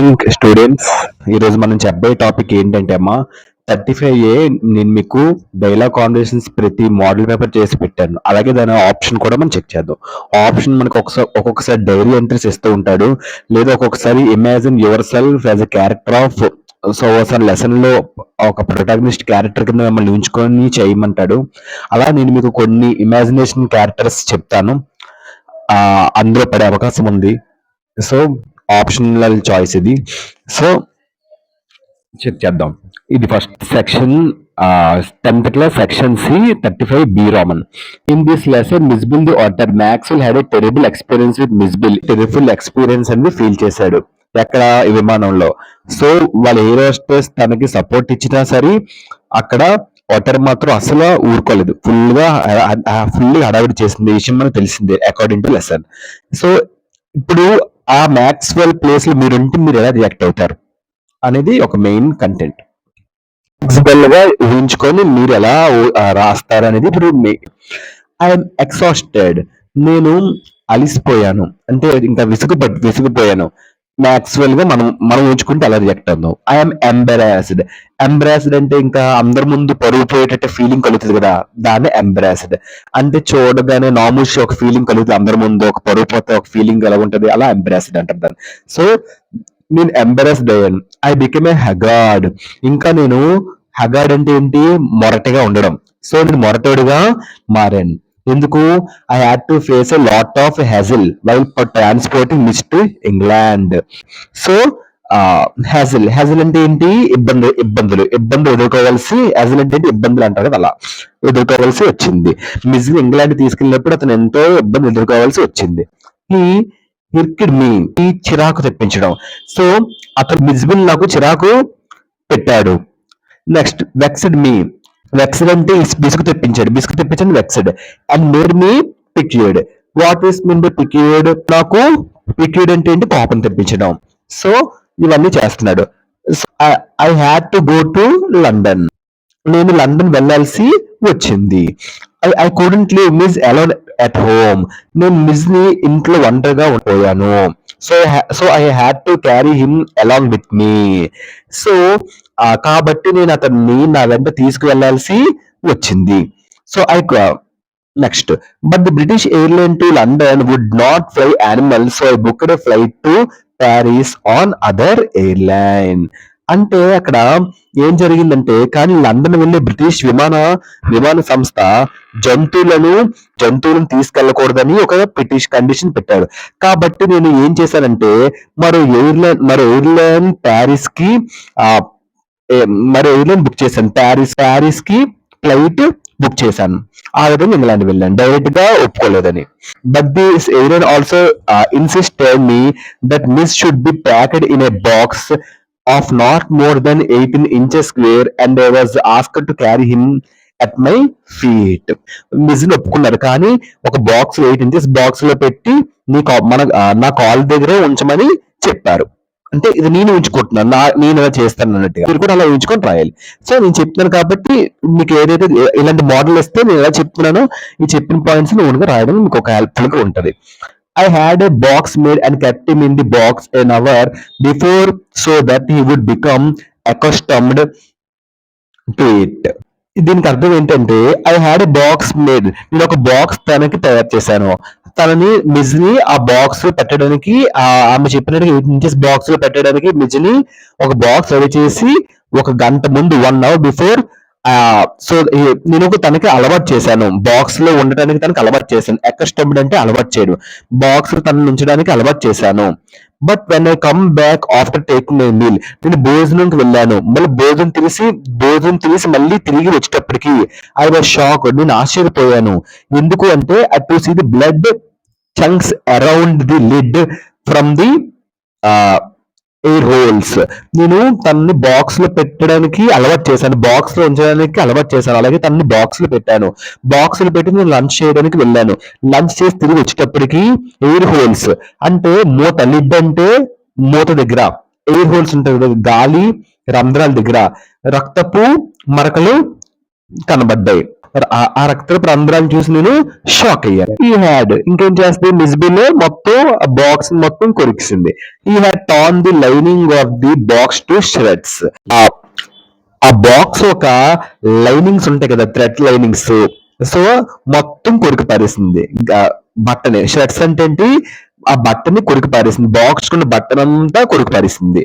Morning students. ఈరోజు మనం చెప్పే టాపిక్ ఏంటంటే అమ్మా 35A. నేను మీకు డైలాగ్ కాన్వర్సేషన్స్ ప్రతి మోడల్ పేపర్ చేసి పెట్టాను. అలాగే దాని ఆప్షన్ కూడా మనం చెక్ చేద్దాం. ఆప్షన్ మనకు ఒక్కొక్కసారి డైరీ ఎంట్రీస్ ఇస్తూ ఉంటాడు, లేదా ఒక్కొక్కసారి imagine your self as a character of. So ఒకసారి లెసన్ లో ఒక ప్రొటాగనిస్ట్ క్యారెక్టర్ కింద మిమ్మల్ని ఉంచుకొని చేయమంటాడు. అలా నేను మీకు కొన్ని ఇమాజినేషన్ క్యారెక్టర్స్ చెప్తాను, అందులో పడే అవకాశం ఉంది. సో ఆప్షనల్ చాయిస్ ఇది. సో చెక్ చేద్దాం. ఇది first section, 10th class section C, 35B Roman. In this lesson, Miss Bill the author Maxwell had a terrible experience with Miss Bill. Terrible experience అని feel చేశాడు ఎక్కడ, ఈ విమానంలో. So వాళ్ళ air hostess తనకి support ఇచ్చినా సరే అక్కడ వాటర్ మాత్రం అసలు ఊరుకోలేదు. ఫుల్ హడావిడి చేసింది. ఈ విషయం మనకు తెలిసిందే అకార్డింగ్ టు లెసన్. సో ఇప్పుడు ఆ మ్యాక్స్వెల్ ప్లేస్ లో మీరుంటే మీరు ఎలా రియాక్ట్ అవుతారు అనేది ఒక మెయిన్ కంటెంట్. ఫ్లెక్సిబుల్ గా ఊహించుకొని మీరు ఎలా రాస్తారు అనేది ఇప్పుడు ఐఎమ్ ఎక్సాస్టెడ్. నేను అలిసిపోయాను అంటే ఇంకా విసిగిపోయాను. మ్యాక్స్వెల్ గా మనం ఊహించుకుంటే అలా రియాక్ట్ అవుతాం. I'm embarrassed. ఎంబరాస్డ్ అంటే ఇంకా అందరి ముందు పరుగు పోయేటట్టు ఫీలింగ్ కలుగుతుంది కదా, దాన్ని ఎంబరాస్డ్ అంటే. చూడగానే నామూషి ఒక ఫీలింగ్ కలుగుతుంది, అందరి ముందు ఒక పరుగు పోతే ఒక ఫీలింగ్ ఎలా ఉంటది, అలా ఎంబరాస్డ్ అంటారు దాన్ని. సో నేను ఎంబరాస్డ్ అయ్యాను. I become a haggard. ఇంకా నేను హగార్డ్ అంటే ఏంటి, మొరటగా ఉండడం. సో నేను మొరటోడిగా మారాను. ఎందుకు? I had to face a lot of hassle while transporting miss to England. So hassle అంటే ఏంటి, ఇబ్బందులు ఎదుర్కోవాల్సి. హ్యాజిల్ అంటే ఏంటి, ఇబ్బందులు అంటారు కదా, అలా ఎదుర్కోవాల్సి వచ్చింది. మిస్ ఇంగ్లాండ్ తీసుకెళ్ళినప్పుడు అతను ఎంతో ఇబ్బంది ఎదుర్కోవాల్సి వచ్చింది. హిర్కిడ్ మీ, ఈ చిరాకు తెప్పించడం. సో అతను మిస్బిల్ నాకు చిరాకు పెట్టాడు. Next vexed me. వెక్స్డ్ అంటే బిసుకు తెప్పించండి vexed. And made me piqued. What is mean by piqued? నాకు పిక్యూడ్ అంటే ఏంటి, కోపం తెప్పించడం. సో ఇవన్నీ చేస్తున్నాడు. I had to go to London. నేను లండన్ వెళ్ళాల్సి వచ్చింది. I couldn't leave Miss alone at home. నేను మిస్ ని ఇంట్లో ఒంటరిగా పోయాను. So I had to carry him along with me. So కాబట్టి నేను అతన్ని నా వెంట తీసుకువెళ్లాల్సి వచ్చింది. So next, but the British airline to London would not fly animal, so I booked a flight to Paris on other airline. అంటే అక్కడ ఏం జరిగిందంటే, కానీ లండన్ వెళ్లే బ్రిటిష్ విమాన సంస్థ జంతువులను తీసుకెళ్లకూడదని ఒక బ్రిటిష్ కండిషన్ పెట్టాడు. కాబట్టి నేను ఏం చేశానంటే మరో ఎయిర్లైన్ ప్యారిస్ కి బుక్ చేశాను. ప్యారిస్ కి ఫ్లైట్ బుక్ చేశాను. ఆ విధంగా ఇంగ్లాండ్ వెళ్ళాను, డైరెక్ట్ గా ఒప్పుకోలేదని. But this airline also insisted me that Miss should be packed in a box of not more than 18 inches square and I was asked to carry him at my feet. మిజిన్ ఒప్పుకున్నారు, కానీ ఒక box 8 inches box లో పెట్టి నా call దగ్గరే ఉంచమని చెప్పారు. అంటే ఇది నేను ఉంచుకుంటున్నాను, నేను ఎలా చేస్తాను అన్నట్టుగా మీరు కూడా అలా ఉంచుకొని రాయాలి. సో నేను చెప్తున్నాను కాబట్టి మీకు ఏదైతే ఇలాంటి మోడల్ ఇస్తే నేను ఎలా చెప్తున్నానో ఈ చెప్పిన పాయింట్స్ ఓన్గా రాయడం మీకు ఒక హెల్ప్ఫుల్ గా ఉంటది. I had a box made and kept him in the box an hour before so that he would become accustomed to it. దీనికి అర్థం ఏంటంటే, I had a box made, నేను ఒక బాక్స్ తనకి తయారు చేశాను. తనని మిజ్ ని ఆ బాక్స్ లో పెట్టడానికి, ఆమె చెప్పినట్టుగా 8 inches బాక్స్ లో పెట్టడానికి మిజ్ ని ఒక బాక్స్ రెడీ చేసి 1 గంట ముందు 1 hour బిఫోర్. సో నేను తనకి అలవాటు చేశాను, బాక్స్ లో ఉండటానికి తనకి అలవాటు చేశాను. అకస్టమ్డ్ అంటే అలవాటు చేయడం, బాక్స్ తనని ఉంచడానికి అలవాటు చేశాను. But when I come back after taking my meal, నేను భోజనంకి వెళ్ళాను. మళ్ళీ భోజనం తినేసి మళ్ళీ తిరిగి వచ్చేటప్పటికి ఐ వాజ్ షాక్, నేను ఆశ్చర్యపోయాను. ఎందుకు అంటే I to see the blood chunks around the lid from the air holes. నేను తనని బాక్స్ లో పెట్టడానికి అలవాటు చేశాను, బాక్స్ లో ఉంచడానికి అలవాటు చేశాను. అలాగే తనని బాక్స్ లో పెట్టాను. బాక్స్ లో పెట్టి నేను లంచ్ చేయడానికి వెళ్ళాను. లంచ్ చేసి తిరిగి వచ్చేటప్పటికి ఎయిర్ హోల్స్ అంటే మూత, లిడ్ అంటే మూత దగ్గర ఎయిర్ హోల్స్ ఉంటాయి కదా, గాలి రంధ్రాల దగ్గర రక్తపు మరకలు కనబడ్డాయి. ఆ రక్తపు రంధ్రాన్ని చూసి నేను షాక్ అయ్యాను. ఈ హ్యాడ్ ఇంకేం చేస్తుంది, మిస్బిల్ మొత్తం ఆ బాక్స్ మొత్తం కొరికిసింది. ఈ had torn the lining of the box to ష్రెడ్స్. ఆ బాక్స్ ఒక లైనింగ్స్ ఉంటాయి కదా, థ్రెడ్ లైనింగ్స్, సో మొత్తం కొరికి పారేసింది. బట్టని షర్ట్స్ అంటే ఏంటి, ఆ బట్టని కొరికి పారేసింది, బాక్స్ కున్న బట్టనంతా కొరికి పారేసింది.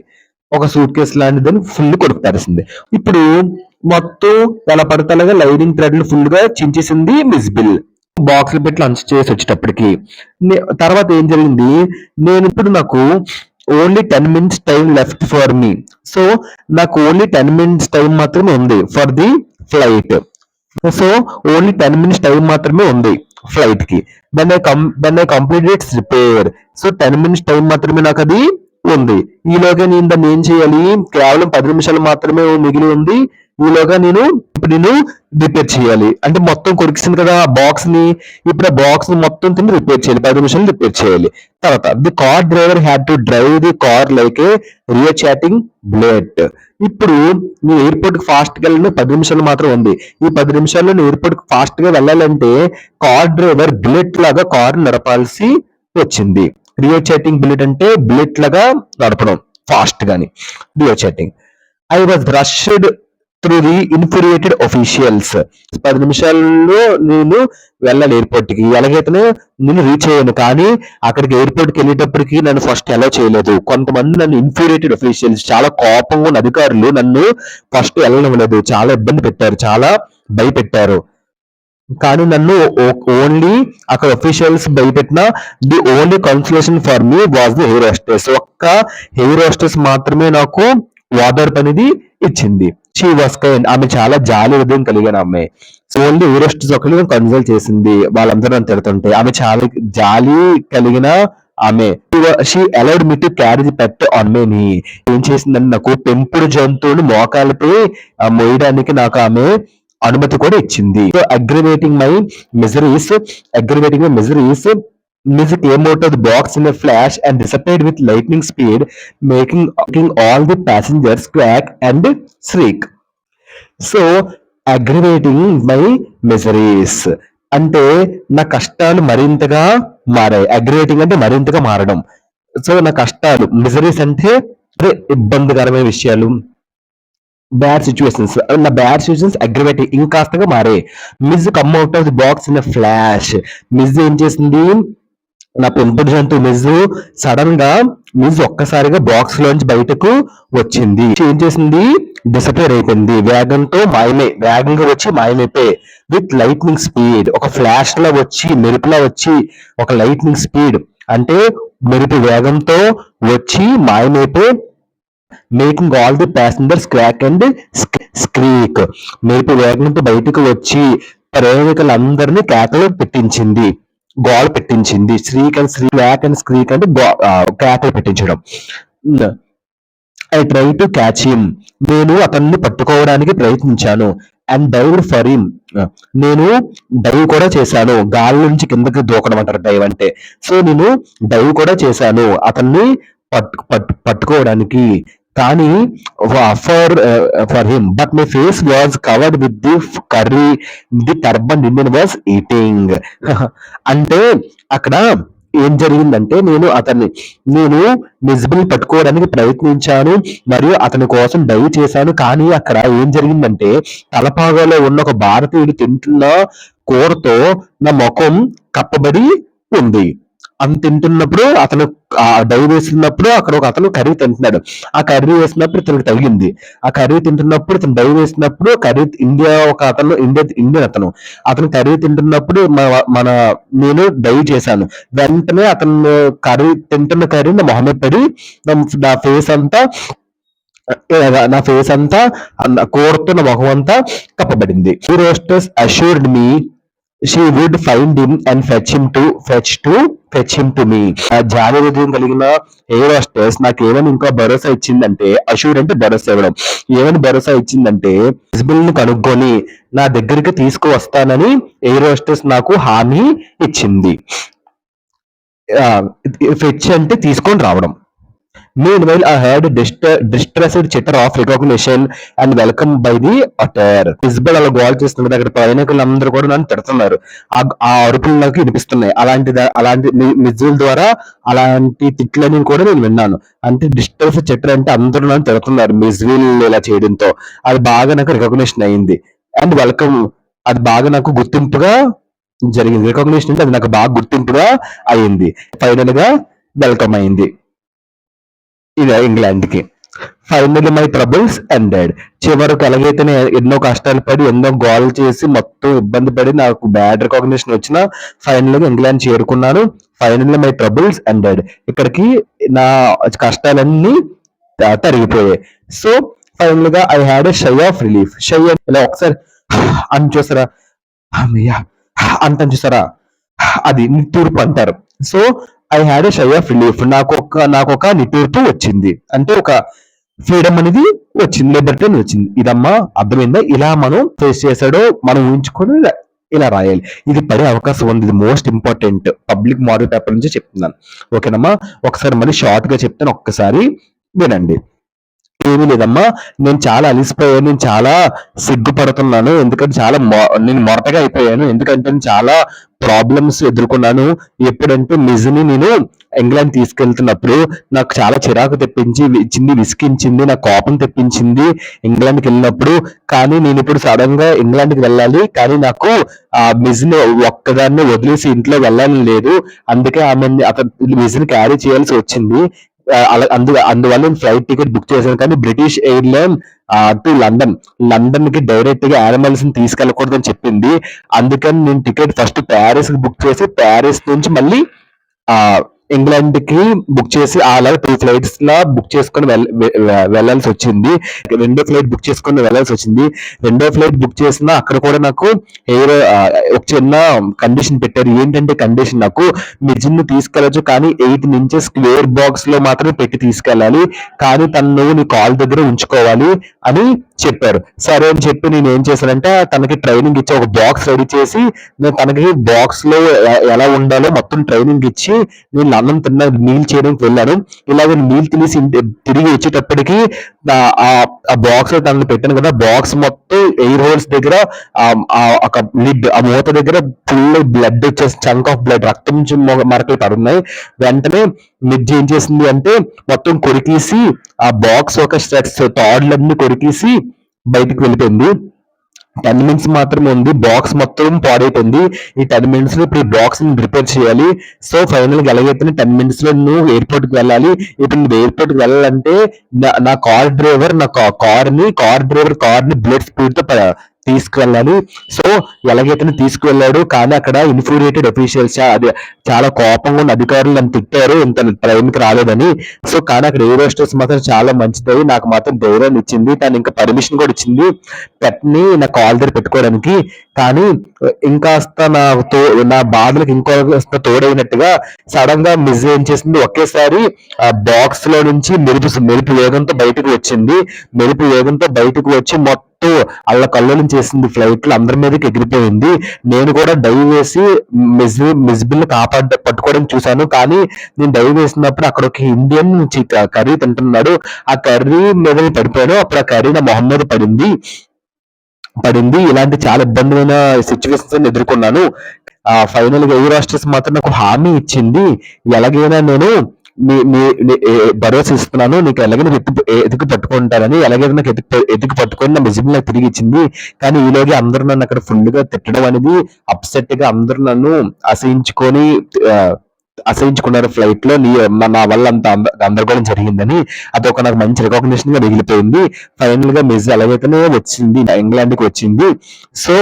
ఒక సూట్ కేసు లాంటిదని ఫుల్ కొరికి పారేసింది. ఇప్పుడు మొత్తం ఎలా పడితే అలాగా లైనింగ్ థ్రెడ్లు ఫుల్ గా చించేసింది మిస్బిల్. బాక్స్ లో పెట్టి లంచ్ చేసి వచ్చేటప్పటికి తర్వాత ఏం జరిగింది, నేను ఇప్పుడు నాకు only 10 minutes time left for me. So నాకు ఓన్లీ 10 minutes టైం మాత్రమే ఉంది for the flight. So only 10 minutes time మాత్రమే ఉంది ఫ్లైట్ కి. Then I complete its repair. So 10 minutes time మాత్రమే నాకు అది ఉంది. ఈలోగా నేను దాన్ని ఏం చేయాలి, కేవలం 10 నిమిషాలు మాత్రమే మిగిలి ఉంది. ఈలోగా ఇప్పుడు నేను రిపేర్ చేయాలి. అంటే మొత్తం కొరికిసింది కదా ఆ బాక్స్ ని, ఇప్పుడు ఆ బాక్స్ ని మొత్తం తిని రిపేర్ చేయాలి, 10 నిమిషాలు రిపేర్ చేయాలి. తర్వాత the car driver had to drive the car like a rear chatting blade. ఇప్పుడు నేను ఎయిర్పోర్ట్ కి ఫాస్ట్ గా వెళ్ళిన 10 నిమిషాలు మాత్రం ఉంది. ఈ 10 నిమిషాల్లో నేను ఎయిర్పోర్ట్ కి ఫాస్ట్ గా వెళ్ళాలంటే కార్ డ్రైవర్ బుల్లెట్ లాగా కార్ నడపాల్సి వచ్చింది. రియర్ చాటింగ్ బుల్లెట్ అంటే బుల్లెట్ లాగా నడపడం ఫాస్ట్ గాని, rear chatting. I was rushed through the ఇన్ఫ్యూరియేటెడ్ officials. 10 నిమిషాల్లో నేను వెళ్ళాలి ఎయిర్పోర్ట్ కి, ఎలాగైతే నేను రీచ్ అయ్యాను. కానీ అక్కడికి ఎయిర్పోర్ట్ కి వెళ్ళేటప్పటికి నన్ను ఫస్ట్ అలౌ చేయలేదు. కొంతమంది నన్ను ఇన్ఫ్యూరియేటెడ్ ఒఫీషియల్స్, చాలా కోపంగా ఉన్న అధికారులు నన్ను ఫస్ట్ వెళ్ళనివ్వలేదు, చాలా ఇబ్బంది పెట్టారు, చాలా భయపెట్టారు. కానీ నన్ను ఓన్లీ అక్కడ ఒఫీషియల్స్ భయపెట్టిన the only consolation for me was the hair hostess. ఒక్క హెయిర్ హోస్టెస్ మాత్రమే నాకు ఓదార్పు అనేది ఇచ్చింది. షీ వాస్ కైండ్, ఆమె చాలా జాలి హృదయం కలిగిన అమ్మాయి. సో ఓన్లీ హెయిర్ హోస్టెస్ ఒకరు కన్సల్ట్ చేసింది, వాళ్ళందరూ నన్ను తిడుతుంటే. ఆమె చాలా జాలి కలిగిన ఆమె. She allowed me to carry the pet on my knee. ఏం చేసిందంటే నాకు పెంపుడు జంతువుని మోకాలపై మోయడానికి నాకు ఆమె అనుమతి కూడా ఇచ్చింది. So aggravating my miseries, music came out of the box in a flash and disappeared with lightning speed, making all the passengers quack and shriek. So aggravating my miseries అంటే నా కష్టాలు మరింతగా మారాయి. అగ్రివేటింగ్ అంటే మరింతగా మారడం. సో నా కష్టాలు, మిజరీస్ అంటే ఇబ్బందికరమైన విషయాలు, బ్యాడ్ సిచ్యువేషన్స్, నా బ్యాడ్ సిచ్యువేషన్స్ అగ్రివేటింగ్ ఇంకాస్తగా మారాయి. Miz come out of the box in flash. Miz ఏం చేసింది, నా పెంపుడు జంతువు సడన్ గా ఒక్కసారిగా బాక్స్ లోంచి బయటకు వచ్చింది. ఏం చేసింది, డిసపేర్ అయిపోయింది, వేగంగా వచ్చి మాయమైపోయి విత్ లైట్నింగ్ స్పీడ్. ఒక ఫ్లాష్ లా వచ్చి, మెరుపులా వచ్చి, ఒక లైట్నింగ్ స్పీడ్ అంటే మెరుపు వేగంతో వచ్చి మాయమైపోయి, making all the passengers crack and screak. మెరుపు వేగంతో బయటకు వచ్చి ప్రయాణికులందరినీ కేకలు పెట్టించింది, గోల పెట్టించింది. క్రాక్ అండ్ స్క్రీక్ అంటే కేకలు పెట్టించడం. I try to catch him. నేను అతన్ని పట్టుకోవడానికి ప్రయత్నించాను. And dive for him. నేను డైవ్ కూడా చేశాను. గాలి నుంచి కిందకి దూకడం అంటారు డైవ్ అంటే. సో నేను డైవ్ కూడా చేశాను అతన్ని పట్టుకోవడానికి. కానీ for him but my face was covered with the curry the turban Indian was eating. అంటే అక్కడ ఏం జరిగిందంటే నేను మిస్బిల్ పట్టుకోవడానికి ప్రయత్నించాను మరియు అతని కోసం డైవ్ చేశాను. కానీ అక్కడ ఏం జరిగిందంటే తలపాగాలో ఉన్న ఒక భారతీయుడు తింటున్న కూరతో నా ముఖం కప్పబడి ఉంది. తింటున్నప్పుడు అతను డైవ్ వేస్తున్నప్పుడు అక్కడ ఒక అతను కర్రీ తింటున్నాడు. ఆ కర్రీ వేసినప్పుడు ఇతనికి తగిలింది. ఆ కర్రీ తింటున్నప్పుడు ఇతను డైవ్ వేసినప్పుడు కర్రీ ఇండియన్ అతను కర్రీ తింటున్నప్పుడు నేను డైవ్ చేశాను. వెంటనే అతను తింటున్న కర్రీ నా మొహం మీద పడి నా ఫేస్ అంతా కూరతో నా మొహం అంతా కప్పబడింది. Roosters assured me she would find him and fetch him to me. జాలి హృదయం కలిగిన ఎయిర్ హోస్టెస్ నాకు ఏమని ఇంకా భరోసా ఇచ్చిందంటే, అష్యూర్డ్ అంటే భరోసా ఇవ్వడం, ఏమని భరోసా ఇచ్చిందంటే విజిబుల్ ని కనుక్కొని నా దగ్గరికి తీసుకువస్తానని ఎయిర్ హోస్టెస్ నాకు హామీ ఇచ్చింది. ఫెచ్ అంటే తీసుకొని రావడం. Meanwhile, I heard distressed chitter of recognition and welcome by the utter. ఇస్బెల్ అలా గోల్ చేస్తుంది అక్కడ ప్రయాణికులందరూ కూడా నన్ను తిడుతున్నారు. ఆ అరుపులు నాకు వినిపిస్తున్నాయి. అలాంటి మిజుల ద్వారా అలాంటి తిట్లని కూడా నేను విన్నాను. అంటే డిస్ట్రెస్ చిట్టర్ అంటే అందరూ నన్ను తిడుతున్నారు మిజ్విల్ ఇలా చేయడంతో. అది బాగా నాకు రికగ్నిషన్ అయింది. అండ్ వెల్కమ్ అది బాగా నాకు గుర్తింపుగా జరిగింది. రికగ్నిషన్ అంటే అది నాకు బాగా గుర్తింపుగా అయింది. ఫైనల్ గా వెల్కమ్ అయింది ఇది ఇంగ్లాండ్ కి. Finally my troubles ended. చివరకు ఎలాగైతే నేను ఎన్నో కష్టాలు పడి ఎన్నో గోల్ చేసి మొత్తం ఇబ్బంది పడి నాకు బ్యాడ్ రికగ్నిషన్ వచ్చిన ఫైనల్ గా ఇంగ్లాండ్ చేరుకున్నాను. Finally my troubles ended. ఇక్కడికి నా కష్టాలన్నీ తరిగిపోయాయి. సో ఫైనల్ గా I had a shy of relief. Shy ఇలా ఒకసారి అని చూసారా, అమ్మయ్య అంటాను చూసారా, అది నిట్టూర్పు అంటారు. So I had a shy of relief. నాకు ఒక నిట్టూర్పు వచ్చింది. అంటే ఒక ఫ్రీడమ్ అనేది వచ్చింది, లిబర్టీ అని వచ్చింది. ఇదమ్మా అర్థమైందా? ఇలా మనం ఫేస్ చేశాడో మనం ఊహించుకొని ఇలా రాయాలి. ఇది పడే అవకాశం ఉంది. ఇది most important public model paper నుంచి చెప్తున్నాను. ఓకేనమ్మా, ఒకసారి మళ్ళీ షార్ట్ గా చెప్తాను, ఒక్కసారి వినండి. ఏమీ లేదమ్మా, నేను చాలా అలిసిపోయాను, నేను చాలా సిగ్గుపడుతున్నాను, ఎందుకంటే నేను మొరటగా అయిపోయాను, ఎందుకంటే నేను చాలా ప్రాబ్లమ్స్ ఎదుర్కొన్నాను. ఎప్పుడంటే నిజని నేను ఇంగ్లాండ్ తీసుకెళ్తున్నప్పుడు నాకు చాలా చిరాకు తెప్పించి విసిగించింది, నాకు కోపం తెప్పించింది ఇంగ్లాండ్కి వెళ్ళినప్పుడు. కానీ నేను ఇప్పుడు సడన్ గా ఇంగ్లాండ్కి వెళ్ళాలి, కానీ నాకు ఆ మిజ్ని ఒక్కదాన్ని వదిలేసి ఇంట్లో వెళ్ళాలని లేదు. అందుకే మిజ్ని క్యారీ చేయాల్సి వచ్చింది. అందువల్ల నేను ఫ్లైట్ టికెట్ బుక్ చేశాను. కానీ బ్రిటిష్ ఎయిర్లైన్ టు లండన్ కి డైరెక్ట్ గా యానిమల్స్ ని తీసుకెళ్ళకూడదని చెప్పింది. అందుకని నేను టికెట్ ఫస్ట్ ప్యారిస్ కి బుక్ చేసి ప్యారిస్ నుంచి మళ్ళీ ఆ ఇంగ్లాండ్ కి బుక్ చేసి అలా 2 ఫ్లైట్స్ లా బుక్ చేసుకొని వెళ్ళాల్సి వచ్చింది. రెండో ఫ్లైట్ బుక్ చేసుకొని వెళ్ళాల్సి వచ్చింది. రెండో ఫ్లైట్ బుక్ చేసినా అక్కడ కూడా నాకు ఒక చిన్న కండిషన్ పెట్టారు. ఏంటంటే కండిషన్, నాకు మిజిన్ తీసుకెళ్ళచ్చు కానీ 8 ఇంచెస్ స్క్వేర్ బాక్స్ లో మాత్రమే పెట్టి తీసుకెళ్ళాలి, కానీ తను నీ కాల్ దగ్గర ఉంచుకోవాలి అని చెప్పారు. సరే అని చెప్పి నేను ఏం చేశానంటే తనకి ట్రైనింగ్ ఇచ్చి ఒక బాక్స్ రెడీ చేసి నేను తనకి బాక్స్ లో ఎలా ఉండాలో మొత్తం ట్రైనింగ్ ఇచ్చి నేను అన్నం తిన్న మీల్ చేయడానికి వెళ్ళాను. ఇలాగ మీల్ తినేసి తిరిగి వచ్చేటప్పటికి ఆ బాక్స్ లో తనని పెట్టాను కదా, బాక్స్ మొత్తం ఎయిర్ హోల్స్ దగ్గర ఒక లిడ్ ఆ మూత దగ్గర ఫుల్ బ్లడ్ వచ్చేసి చంక్ ఆఫ్ బ్లడ్ రక్తం మరకలు పడున్నాయి. వెంటనే మిడ్ ఏం చేసింది అంటే మొత్తం కొరికేసి ఆ బాక్స్ ఒక తాడులన్నీ కొరికేసి బయటికి వెళ్ళిపోయింది. 10 మినిట్స్ మాత్రమే ఉంది, బాక్స్ మొత్తం పాడైపోయింది. ఈ 10 మినిట్స్ లో ఇప్పుడు ఈ బాక్స్ ని రిపేర్ చేయాలి. సో ఫైనల్ గా ఎలాగైతే 10 మినిట్స్ లో నువ్వు ఎయిర్పోర్ట్ కి వెళ్ళాలి. ఇప్పుడు నువ్వు ఎయిర్పోర్ట్ కి వెళ్ళాలంటే నా కార్ డ్రైవర్ కార్ ని బ్లడ్ స్పీడ్ తో తీసుకువెళ్ళాలి. సో ఎలాగైతే తీసుకువెళ్ళాడు, కానీ అక్కడ ఇన్ఫ్యూరియేటెడ్ అఫీషియల్స్ అది చాలా కోపంగా ఉన్న అధికారులు నన్ను తిట్టారు ఇంత ట్రైన్ కి రాలేదని. సో కానీ అక్కడ ఎయిర్ హోస్టెస్ మాత్రం చాలా మంచిది, నాకు మాత్రం ధైర్యాన్ని ఇచ్చింది. తను ఇంకా పర్మిషన్ కూడా ఇచ్చింది పెట్ని నా కాల్ దగ్గర పెట్టుకోవడానికి. కానీ ఇంకాస్త నా బాధలకు ఇంకొక తోడైనట్టుగా సడన్ గా మిస్ ఏం చేసింది, ఒకేసారి ఆ బాక్స్ లో నుంచి మెరుపు వేగంతో బయటకు వచ్చింది. మెరుపు వేగంతో బయటకు వచ్చి మొత్తం అల్లకల్లోలం చేసింది, ఫ్లైట్ లో అందరి మీదకి ఎగిరిపోయింది. నేను కూడా డైవ్ వేసి మిస్బిల్ పట్టుకోవడానికి చూశాను. కానీ నేను డైవ్ వేసినప్పుడు అక్కడ ఒక ఇండియన్ కర్రీ తింటున్నాడు, ఆ కర్రీ మీద పడిపోయాను. అప్పుడు ఆ కర్రీ నా మొహం మీద పడింది. ఇలాంటి చాలా ఇబ్బందిమైన సిచ్యువేషన్స్ ఎదుర్కొన్నాను. ఫైనల్ గా ఎయిర్ హోస్టెస్ మాత్రం నాకు హామీ ఇచ్చింది, ఎలాగైనా నేను భరోసా ఇస్తున్నాను, నీకు ఎలాగైనా ఎతికి పట్టుకుంటారని. ఎలాగైనా నాకు ఎతికి పట్టుకొని నా మిజిబుల్ నాకు తిరిగి ఇచ్చింది. కానీ ఈలోగా అందరూ నన్ను అక్కడ ఫుల్ గా తిట్టడం అనేది అప్సెట్ గా అందరూ నన్ను అసహించుకున్నారు ఫ్లైట్ లో. నా వల్ల అంత గందరగోళం జరిగిందని అదొక నాకు మంచి రికగ్నిషన్ గా మిగిలిపోయింది. ఫైనల్ గా మిజ్ ఎలాగైతేనే వచ్చింది, ఇంగ్లాండ్ కి వచ్చింది. సో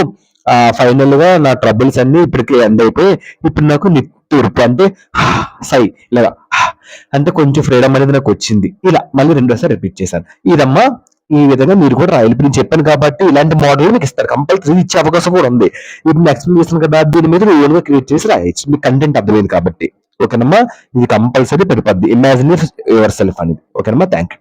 ఫైనల్ గా నా ట్రబుల్స్ అన్ని ఇప్పటికే ఎండ్ అయిపోయి ఇప్పుడు నాకు నిట్టూర్పు అంటే సై ఇలా అంటే కొంచెం ఫ్రీడమ్ అనేది నాకు వచ్చింది. ఇలా మళ్ళీ రెండోసారి రిపీట్ చేశాను. ఇదమ్మా ఈ విధంగా మీరు కూడా రాయాలి. ఇప్పుడు నేను చెప్పాను కాబట్టి ఇలాంటి మోడల్ మీకు ఇస్తారు, కంపల్సరీ ఇచ్చే అవకాశం కూడా ఉంది. ఇప్పుడు ఎక్స్ప్లెయిన్ చేసిన కదా, దీని మీద మీరు ఏమైనా క్రియేట్ చేసి రాయొచ్చు, మీకు కంటెంట్ అర్థమైంది కాబట్టి. ఓకేనమ్మా, ఇది కంపల్సరీ పడిపోద్ది. ఇమాజిన్ యువర్ సెల్ఫ్ అనేది. ఓకేనమ్మా, థ్యాంక్ యూ.